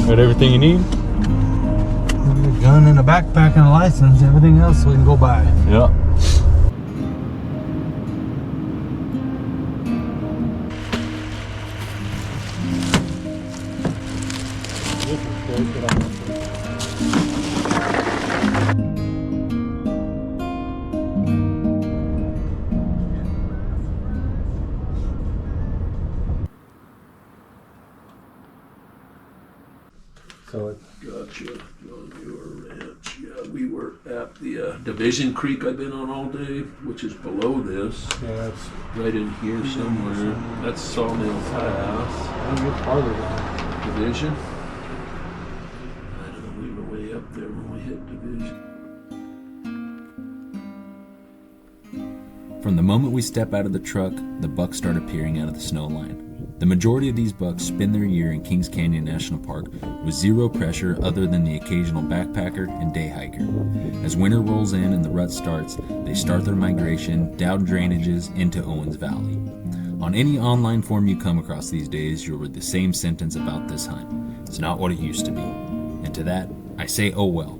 Got everything you need? A gun and a backpack and a license. Everything else we can go buy. Yeah. So it, Gotcha. On your ranch. Yeah, we were at the Division Creek I've been on all day, which is below this. yeah, it's Right in here somewhere. That's Sawmill Pass. a good farther than Division. I don't know, we were way up there when we hit Division. From the moment we step out of the truck, the bucks start appearing out of the snow line. The majority of these bucks spend their year in Kings Canyon National Park with zero pressure other than the occasional backpacker and day hiker. As winter rolls in and the rut starts, they start their migration down drainages into Owens Valley. On any online forum you come across these days, you'll read the same sentence about this hunt. It's not what it used to be. And to that, I say, oh well.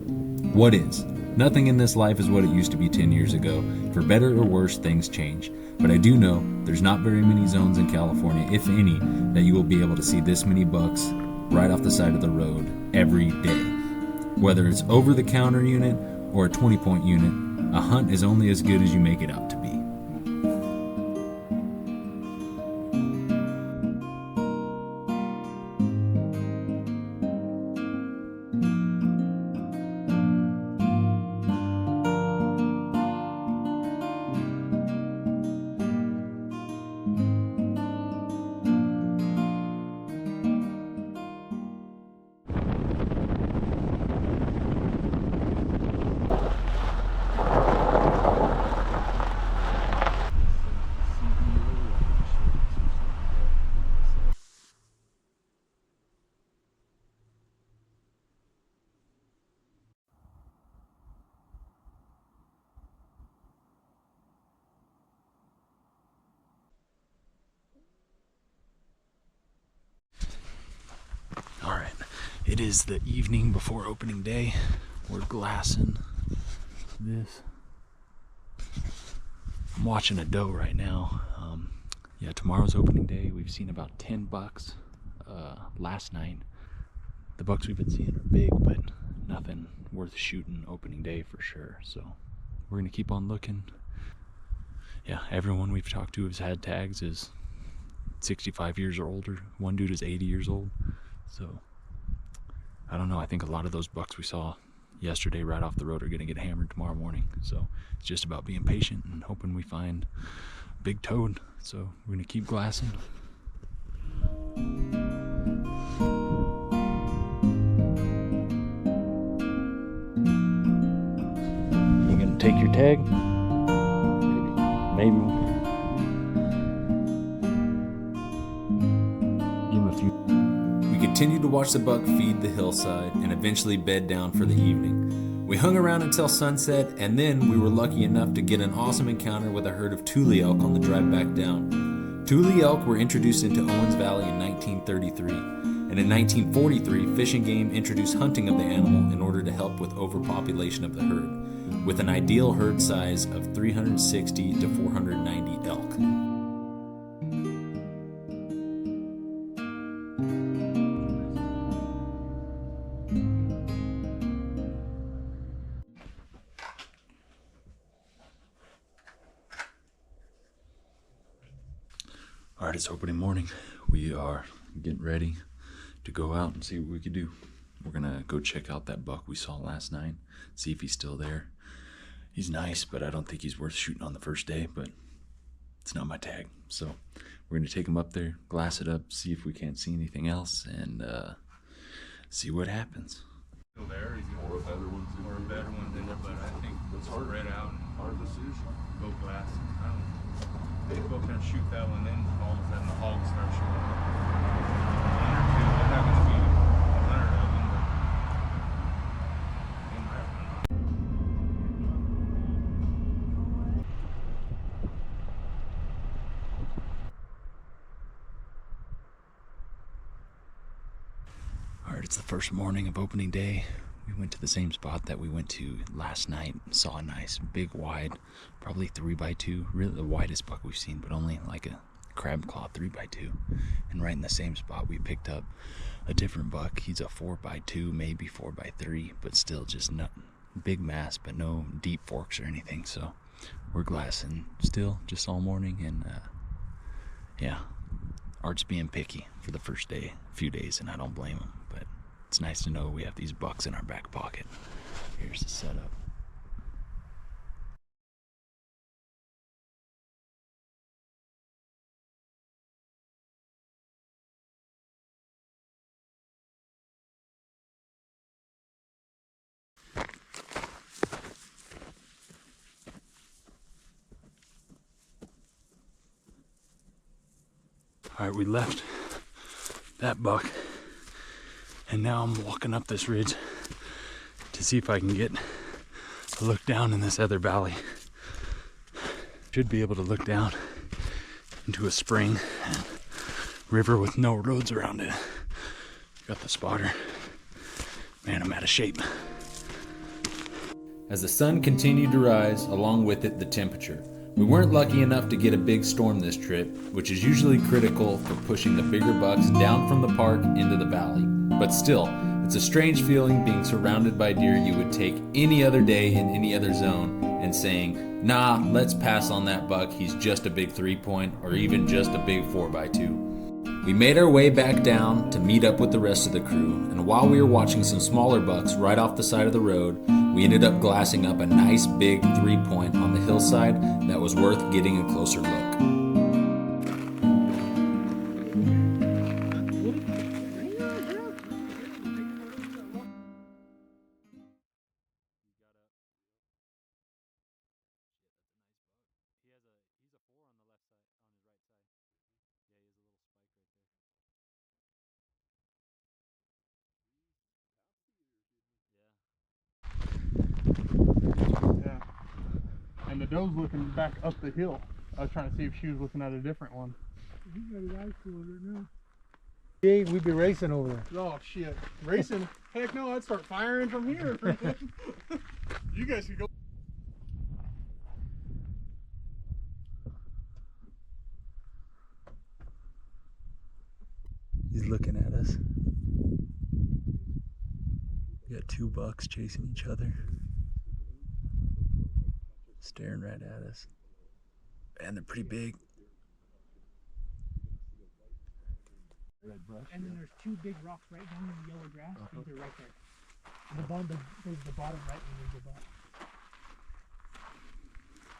What is? Nothing in this life is what it used to be 10 years ago. For better or worse, things change. But I do know there's not very many zones in California, if any, that you will be able to see this many bucks right off the side of the road every day. Whether it's over-the-counter unit or a 20-point unit, a hunt is only as good as you make it out to be. Alright, it is the evening before opening day. We're glassing this. I'm watching a doe right now. Yeah, tomorrow's opening day. We've seen about 10 bucks last night. The bucks we've been seeing are big, but nothing worth shooting opening day for sure. So we're gonna keep on looking. Yeah, everyone we've talked to has had tags is 65 years or older. One dude is 80 years old. So I don't know, I think a lot of those bucks we saw yesterday right off the road are gonna get hammered tomorrow morning. So it's just about being patient and hoping we find a big toad. So we're gonna keep glassing. You gonna take your tag? Maybe. Give him a few. We continued to watch the buck feed the hillside and eventually bed down for the evening. We hung around until sunset, and then we were lucky enough to get an awesome encounter with a herd of Thule elk on the drive back down. Thule elk were introduced into Owens Valley in 1933, and in 1943, Fish and Game introduced hunting of the animal in order to help with overpopulation of the herd, with an ideal herd size of 360 to 490 elk. All right, it's opening morning. We are getting ready to go out and see what we could do. We're gonna go check out that buck we saw last night, see if he's still there. He's nice, but I don't think he's worth shooting on the first day, but It's not my tag. So we're gonna take him up there, glass it up, see if we can't see anything else, and see what happens. Still there, he's gonna or a better one's in there, but I think it's spread out and Hard decision. go glass. I don't know. They go kind of shoot that one, then all of a sudden the hogs start shooting. One or two, they're not gonna be 100 of them, but they might run off. All right, it's the first morning of opening day. We went to the same spot that we went to last night. Saw a nice big wide, probably 3x2, really the widest buck we've seen, but only like a crab claw 3x2. And right in the same spot we picked up a different buck. He's a 4x2, maybe 4x3, but still just not big mass, but no deep forks or anything. So we're glassing still just all morning, and yeah, Art's being picky for the first few days, and I don't blame him. But it's nice to know we have these bucks in our back pocket. Here's the setup. All right, we left that buck, and now I'm walking up this ridge to see if I can get a look down in this other valley. Should be able to look down into a spring and river with no roads around it. Got the spotter. Man, I'm out of shape. As the sun continued to rise, along with it the temperature, we weren't lucky enough to get a big storm this trip, which is usually critical for pushing the bigger bucks down from the park into the valley. But still, it's a strange feeling being surrounded by deer you would take any other day in any other zone and saying, nah, let's pass on that buck, he's just a big 3-point or even just a big 4x2. We made our way back down to meet up with the rest of the crew, and while we were watching some smaller bucks right off the side of the road, we ended up glassing up a nice big 3-point on the hillside that was worth getting a closer look. Yeah. And the doe's looking back up the hill. I was trying to see if she was looking at a different one. You got his eyes closed now. Yeah, we'd be racing over there. Oh shit. Racing? Heck no, I'd start firing from here. You guys could go. He's looking at us. We got 2 bucks chasing each other, staring right at us. And they're pretty big. And then there's 2 big rocks right down in the yellow grass. I think they're right there. And the bottom, there's the bottom right when you go back.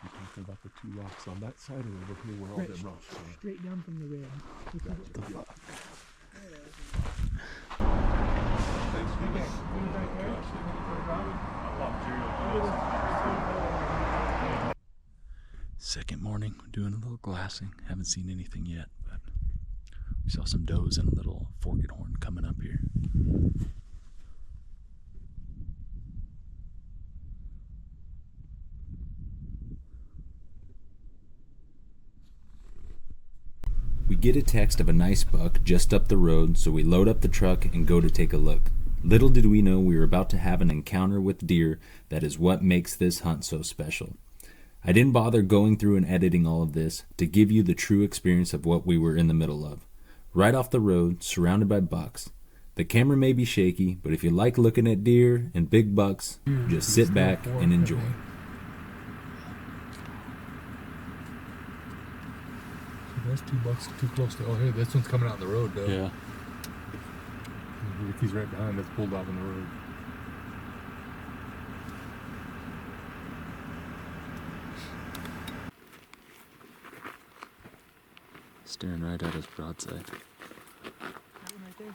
You're talking about the 2 rocks on that side or over here where all Right, them rocks are? straight down from the red. Gotcha. Yeah. Second morning, doing a little glassing. Haven't seen anything yet, but we saw some does and a little forked horn coming up here. We get a text of a nice buck just up the road, so we load up the truck and go to take a look. Little did we know we were about to have an encounter with deer that is what makes this hunt so special. I didn't bother going through and editing all of this to give you the true experience of what we were in the middle of. Right off the road, surrounded by bucks. The camera may be shaky, but if you like looking at deer and big bucks, just sit back and enjoy. That's 2 bucks too close to. Oh, hey, this one's coming out the road, though. Yeah. Ricky's right behind us, pulled off on the road. Staring right at us broadside. That one right there.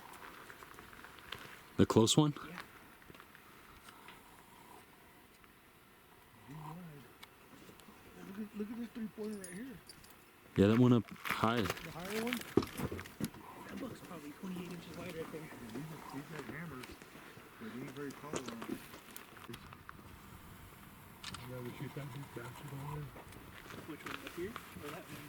The close one? Yeah. Look at this 3-pointer right here. Yeah, that one up high. The higher one. That book's probably 28 inches wide right there. These got hammers. But he ain't very tall on it. I'd rather shoot that big bastard on there. Which one, up here? Or that one?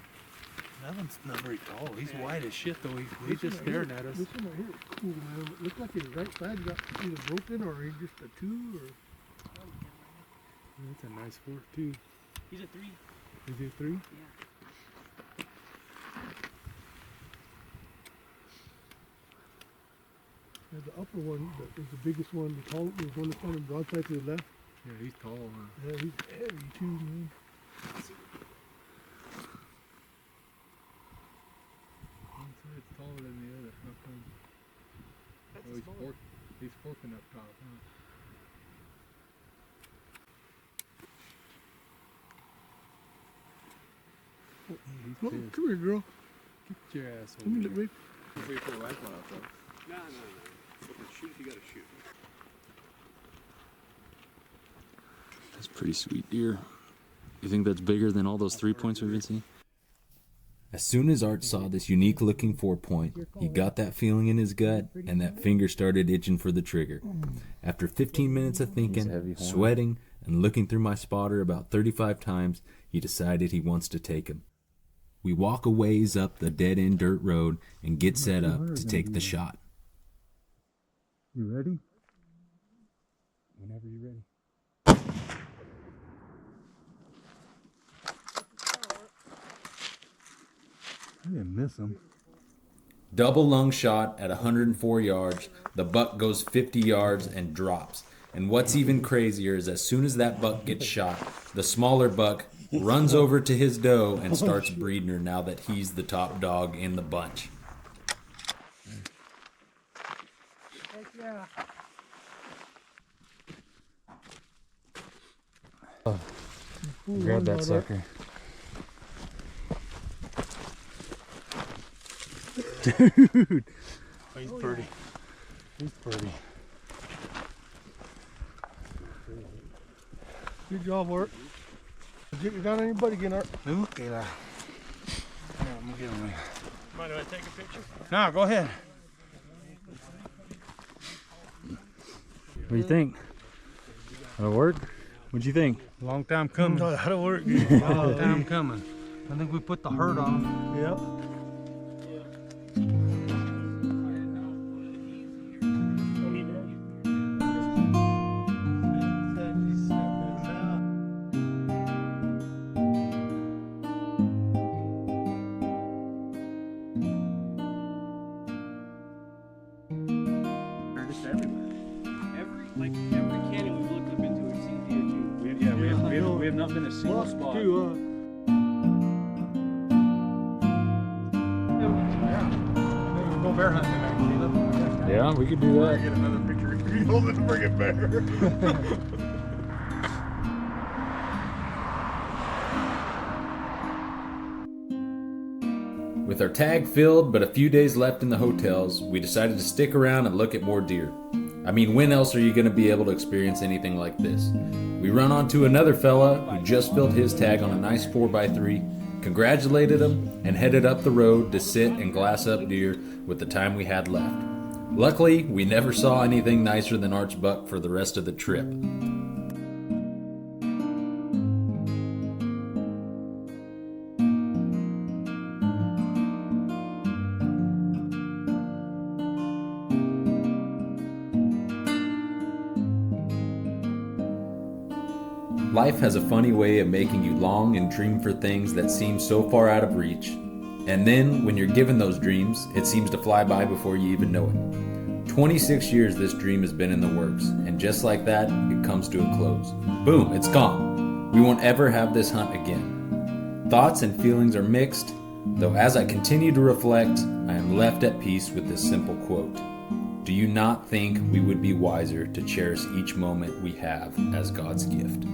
That one's not very tall. He's Yeah. white as shit though. He's This just one right staring here- at us. This one right here is cool, man. It looks like his right side got either broken or he's just a 2 or. That's a nice horse too. He's a 3. Is he a 3? Yeah. Yeah, the upper one is the biggest one. The tall, the one that's on the broadside to the left. Yeah, he's tall. Huh? Yeah, he's heavy too, man. One side's taller than the other. How come? That's Oh, a small one. he's forking up top, huh? He's Come, pissed. come here, girl. Get your ass Come over here, here. Rick. Before you pull the rifle out, though. No. Shoot if you gotta shoot. That's pretty sweet deer. You think that's bigger than all those 3 points we've been seeing? As soon as Art saw this unique looking 4-point, he got that feeling in his gut and that finger started itching for the trigger. After 15 minutes of thinking, sweating, and looking through my spotter about 35 times, he decided he wants to take him. We walk a ways up the dead-end dirt road and get set up to take the shot. You ready? Whenever you're ready. I didn't miss him. Double lung shot at 104 yards. The buck goes 50 yards and drops. And what's even crazier is as soon as that buck gets shot, the smaller buck runs over to his doe and starts breeding her now that he's the top dog in the bunch. Heck yeah. Grab that sucker. Dude. He's pretty. He's pretty. Good job, Art. You got anybody again, Art? Okay, la. Yeah, I'm gonna get him. Mind if I take a picture? No, go ahead. What do you think? That'll work? What'd you think? Long time coming. That'll work. Long time coming. I think we put the hurt on him. Yep. Every canyon we've looked up into, we've seen deer too. We have not been a single spot. Go bear hunting tonight, Caleb. Yeah, we could do that. Get another picture. You hold it to bring it back. With our tag filled but a few days left in the hotels, we decided to stick around and look at more deer. I mean, when else are you going to be able to experience anything like this? We run onto another fella who just filled his tag on a nice 4x3, congratulated him, and headed up the road to sit and glass up deer with the time we had left. Luckily, we never saw anything nicer than Art's buck for the rest of the trip. Life has a funny way of making you long and dream for things that seem so far out of reach. And then, when you're given those dreams, it seems to fly by before you even know it. 26 years this dream has been in the works, and just like that, it comes to a close. Boom, it's gone. We won't ever have this hunt again. Thoughts and feelings are mixed, though as I continue to reflect, I am left at peace with this simple quote. Do you not think we would be wiser to cherish each moment we have as God's gift?